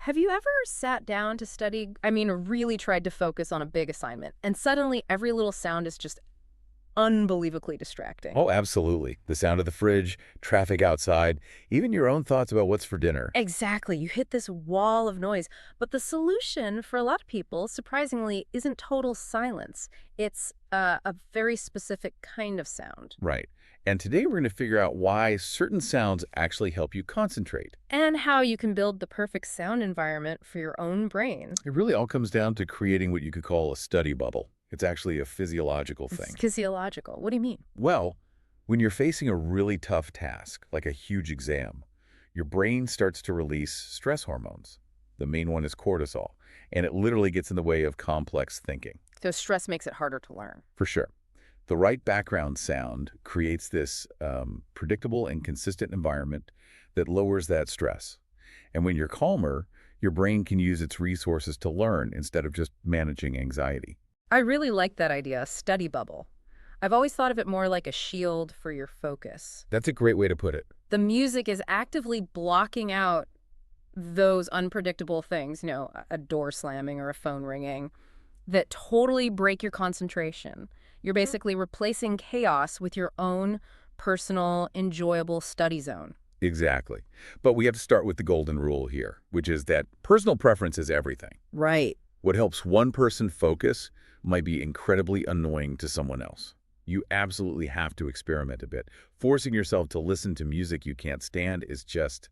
Have you ever sat down to study, really tried to focus on a big assignment, and suddenly every little sound is just unbelievably distracting? Oh, absolutely. The sound of the fridge, traffic outside, even your own thoughts about what's for dinner. Exactly. You hit this wall of noise. But the solution for a lot of people, surprisingly, isn't total silence. It's a very specific kind of sound. Right. And today we're going to figure out why certain sounds actually help you concentrate. And how you can build the perfect sound environment for your own brain. It really all comes down to creating what you could call a study bubble. It's actually a physiological It's thing. physiological. What do you mean? Well, when you're facing a really tough task, like a huge exam, your brain starts to release stress hormones. The main one is cortisol, and it literally gets in the way of complex thinking. So stress makes it harder to learn. For sure. The right background sound creates this predictable and consistent environment that lowers that stress. And when you're calmer, your brain can use its resources to learn instead of just managing anxiety. I really like that idea, study bubble. I've always thought of it more like a shield for your focus. That's a great way to put it. The music is actively blocking out those unpredictable things, a door slamming or a phone ringing, that totally break your concentration. You're basically replacing chaos with your own personal, enjoyable study zone. Exactly. But we have to start with the golden rule here, which is that personal preference is everything. Right. What helps one person focus might be incredibly annoying to someone else. You absolutely have to experiment a bit. Forcing yourself to listen to music you can't stand is just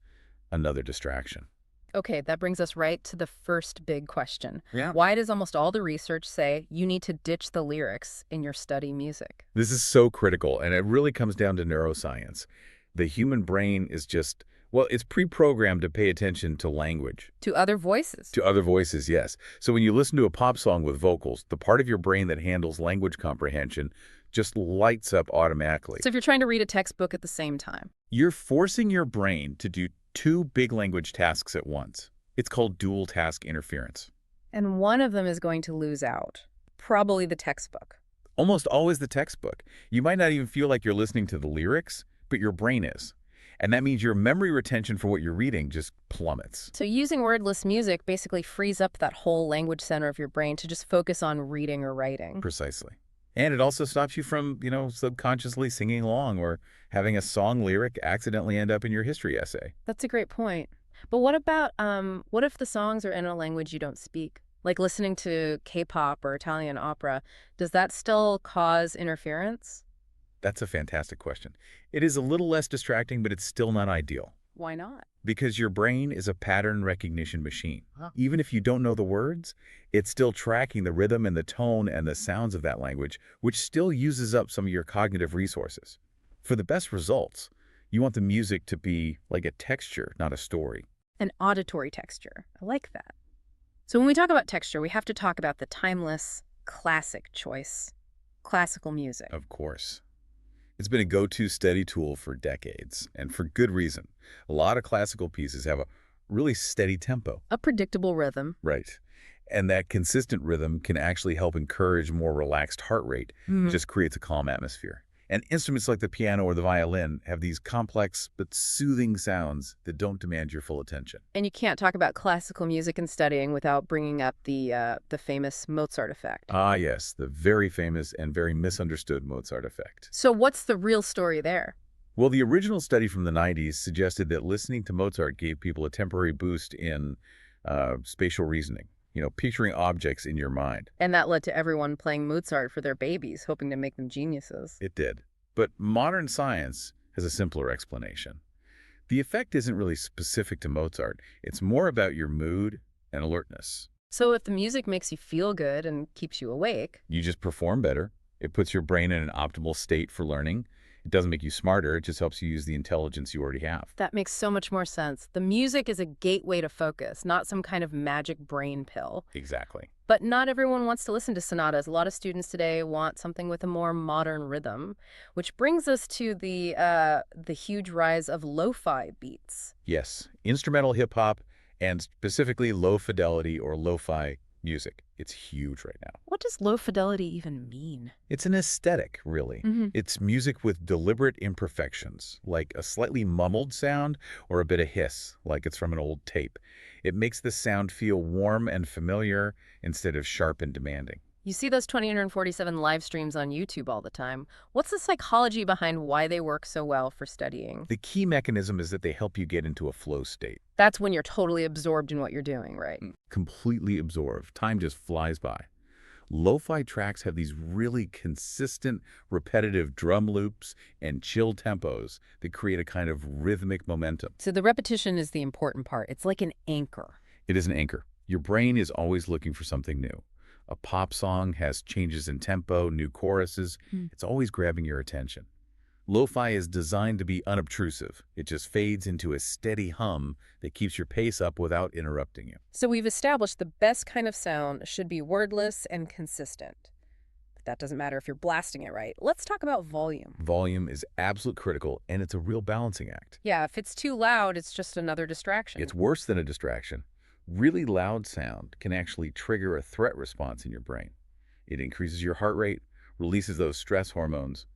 another distraction. Okay, that brings us right to the first big question. Yeah. Why does almost all the research say you need to ditch the lyrics in your study music? This is so critical, and it really comes down to neuroscience. The human brain is just, well, it's pre-programmed to pay attention to language. To other voices. To other voices, yes. So when you listen to a pop song with vocals, the part of your brain that handles language comprehension just lights up automatically. So if you're trying to read a textbook at the same time. You're forcing your brain to do two big language tasks at once. It's called dual task interference. And one of them is going to lose out. Probably the textbook. Almost always the textbook. You might not even feel like you're listening to the lyrics, but your brain is. And that means your memory retention for what you're reading just plummets. So using wordless music basically frees up that whole language center of your brain to just focus on reading or writing. Precisely. And it also stops you from, subconsciously singing along or having a song lyric accidentally end up in your history essay. That's a great point. But what about, what if the songs are in a language you don't speak? Like listening to K-pop or Italian opera, does that still cause interference? That's a fantastic question. It is a little less distracting, but it's still not ideal. Why not? Because your brain is a pattern recognition machine. Even if you don't know the words, it's still tracking the rhythm and the tone and the sounds of that language, which still uses up some of your cognitive resources. For the best results, you want the music to be like a texture, not a story. An auditory texture. I like that. So when we talk about texture, we have to talk about the timeless, classic choice, classical music. Of course. It's been a go-to study tool for decades, and for good reason. A lot of classical pieces have a really steady tempo. A predictable rhythm. Right. And that consistent rhythm can actually help encourage more relaxed heart rate. It just creates a calm atmosphere. And instruments like the piano or the violin have these complex but soothing sounds that don't demand your full attention. And you can't talk about classical music and studying without bringing up the famous Mozart effect. Ah, yes, the very famous and very misunderstood Mozart effect. So what's the real story there? Well, the original study from the 90s suggested that listening to Mozart gave people a temporary boost in spatial reasoning, picturing objects in your mind. And that led to everyone playing Mozart for their babies, hoping to make them geniuses. It did. But modern science has a simpler explanation. The effect isn't really specific to Mozart. It's more about your mood and alertness. So if the music makes you feel good and keeps you awake, You just perform better. It puts your brain in an optimal state for learning. It doesn't make you smarter. It just helps you use the intelligence you already have. that makes so much more sense. The music is a gateway to focus, not some kind of magic brain pill. Exactly. But not everyone wants to listen to sonatas. A lot of students today want something with a more modern rhythm, which brings us to the huge rise of lo-fi beats. Yes, instrumental hip-hop and specifically low fidelity or lo-fi music. It's huge right now. What does low fidelity even mean? It's an aesthetic, really. It's music with deliberate imperfections, like a slightly mumbled sound or a bit of hiss, like it's from an old tape. It makes the sound feel warm and familiar instead of sharp and demanding. You see those 2,847 live streams on YouTube all the time. What's the psychology behind why they work so well for studying? The key mechanism is that they help you get into a flow state. That's when you're totally absorbed in what you're doing, right? Completely absorbed. Time just flies by. Lo-fi tracks have these really consistent, repetitive drum loops and chill tempos that create a kind of rhythmic momentum. So the repetition is the important part. It's like an anchor. It is an anchor. Your brain is always looking for something new. A pop song has changes in tempo, new choruses. It's always grabbing your attention. Lo-fi is designed to be unobtrusive. It just fades into a steady hum that keeps your pace up without interrupting you. So we've established the best kind of sound should be wordless and consistent. But that doesn't matter if you're blasting it right. Let's talk about volume. Volume is absolutely critical, and it's a real balancing act. Yeah, if it's too loud, it's just another distraction. It's worse than a distraction. Really loud sound can actually trigger a threat response in your brain. It increases your heart rate, releases those stress hormones.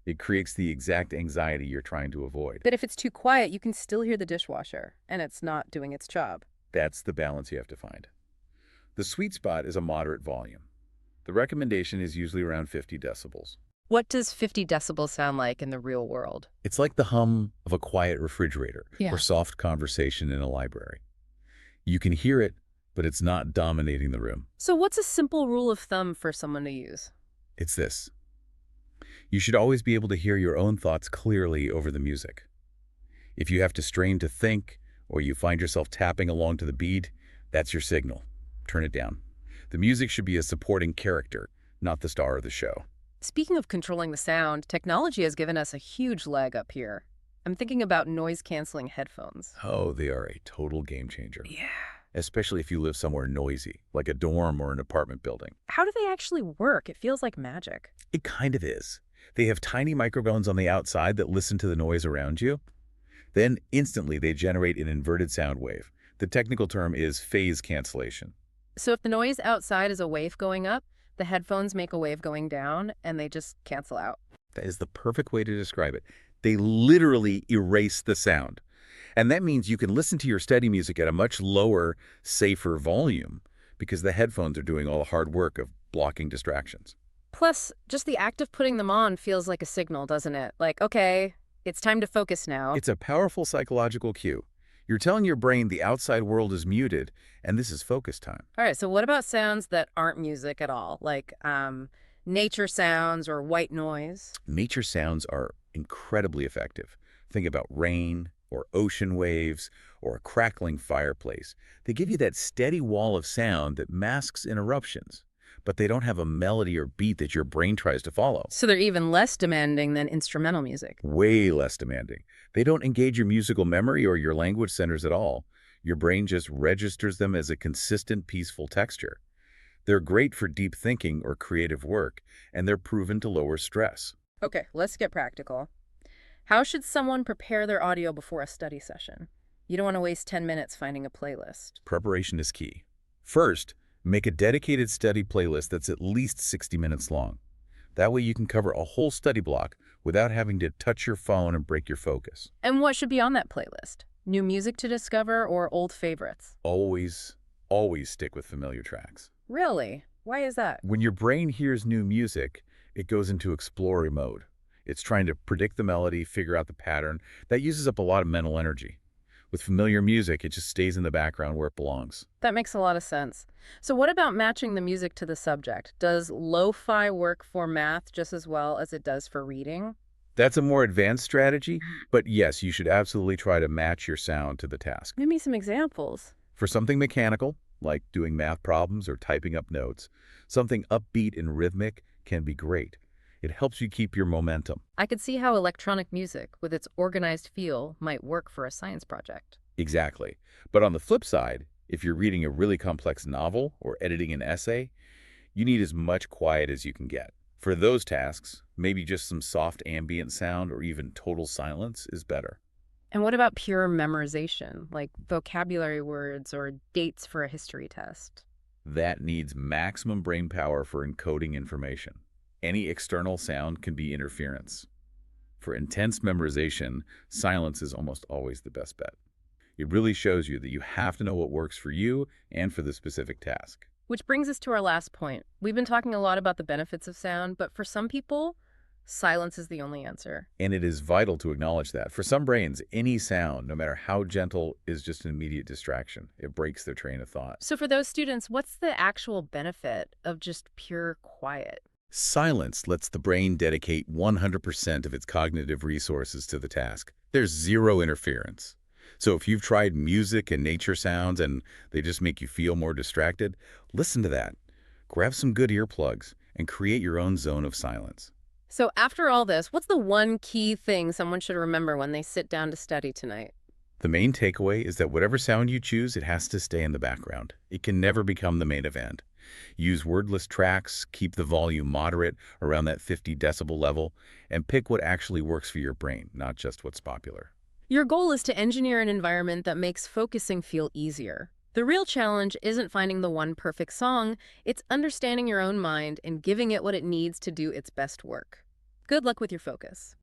It creates the exact anxiety you're trying to avoid. But if it's too quiet, you can still hear the dishwasher, and it's not doing its job. That's the balance you have to find. The sweet spot is a moderate volume. The recommendation is usually around 50 decibels. What does 50 decibels sound like in the real world? It's like the hum of a quiet refrigerator Yeah. or soft conversation in a library. You can hear it, but it's not dominating the room. So what's a simple rule of thumb for someone to use? It's this. You should always be able to hear your own thoughts clearly over the music. If you have to strain to think, or you find yourself tapping along to the beat, that's your signal. Turn it down. The music should be a supporting character, not the star of the show. Speaking of controlling the sound, technology has given us a huge leg up here. I'm thinking about noise-canceling headphones. Oh, they are a total game changer. Yeah. Especially if you live somewhere noisy, like a dorm or an apartment building. How do they actually work? It feels like magic. It kind of is. They have tiny microphones on the outside that listen to the noise around you. Then instantly they generate an inverted sound wave. The technical term is phase cancellation. So if the noise outside is a wave going up, the headphones make a wave going down, and they just cancel out. That is the perfect way to describe it. They literally erase the sound. And that means you can listen to your study music at a much lower, safer volume because the headphones are doing all the hard work of blocking distractions. Plus, just the act of putting them on feels like a signal, doesn't it? Like, okay, it's time to focus now. It's a powerful psychological cue. You're telling your brain the outside world is muted, and this is focus time. All right, so what about sounds that aren't music at all, like nature sounds or white noise? Nature sounds are incredibly effective. Think about rain, or ocean waves, or a crackling fireplace. They give you that steady wall of sound that masks interruptions, but they don't have a melody or beat that your brain tries to follow. So they're even less demanding than instrumental music. Way less demanding. They don't engage your musical memory or your language centers at all. Your brain just registers them as a consistent, peaceful texture. They're great for deep thinking or creative work, and they're proven to lower stress. Okay, let's get practical. How should someone prepare their audio before a study session? You don't want to waste 10 minutes finding a playlist. Preparation is key. First, make a dedicated study playlist that's at least 60 minutes long. That way you can cover a whole study block without having to touch your phone and break your focus. And what should be on that playlist? New music to discover or old favorites? Always stick with familiar tracks. Really? Why is that? When your brain hears new music, it goes into explorer mode. It's trying to predict the melody, figure out the pattern. That uses up a lot of mental energy. With familiar music, it just stays in the background where it belongs. That makes a lot of sense. So what about matching the music to the subject? Does lo-fi work for math just as well as it does for reading? That's a more advanced strategy, but yes, you should absolutely try to match your sound to the task. Give me some examples. For something mechanical, like doing math problems or typing up notes, something upbeat and rhythmic can be great. It helps you keep your momentum. I could see how electronic music, with its organized feel, might work for a science project. Exactly. But on the flip side, if you're reading a really complex novel or editing an essay, you need as much quiet as you can get. For those tasks, maybe just some soft ambient sound or even total silence is better. And what about pure memorization, like vocabulary words or dates for a history test? That needs maximum brain power for encoding information. Any external sound can be interference. For intense memorization, silence is almost always the best bet. It really shows you that you have to know what works for you and for the specific task. Which brings us to our last point. We've been talking a lot about the benefits of sound, but for some people, silence is the only answer. And it is vital to acknowledge that. For some brains, any sound, no matter how gentle, is just an immediate distraction. It breaks their train of thought. So for those students, what's the actual benefit of just pure quiet? Silence lets the brain dedicate 100% of its cognitive resources to the task. There's zero interference. So if you've tried music and nature sounds and they just make you feel more distracted, listen to that. Grab some good earplugs and create your own zone of silence. So after all this, what's the one key thing someone should remember when they sit down to study tonight? The main takeaway is that whatever sound you choose, it has to stay in the background. It can never become the main event. Use wordless tracks, keep the volume moderate around that 50 decibel level, and pick what actually works for your brain, not just what's popular. Your goal is to engineer an environment that makes focusing feel easier. The real challenge isn't finding the one perfect song, it's understanding your own mind and giving it what it needs to do its best work. Good luck with your focus.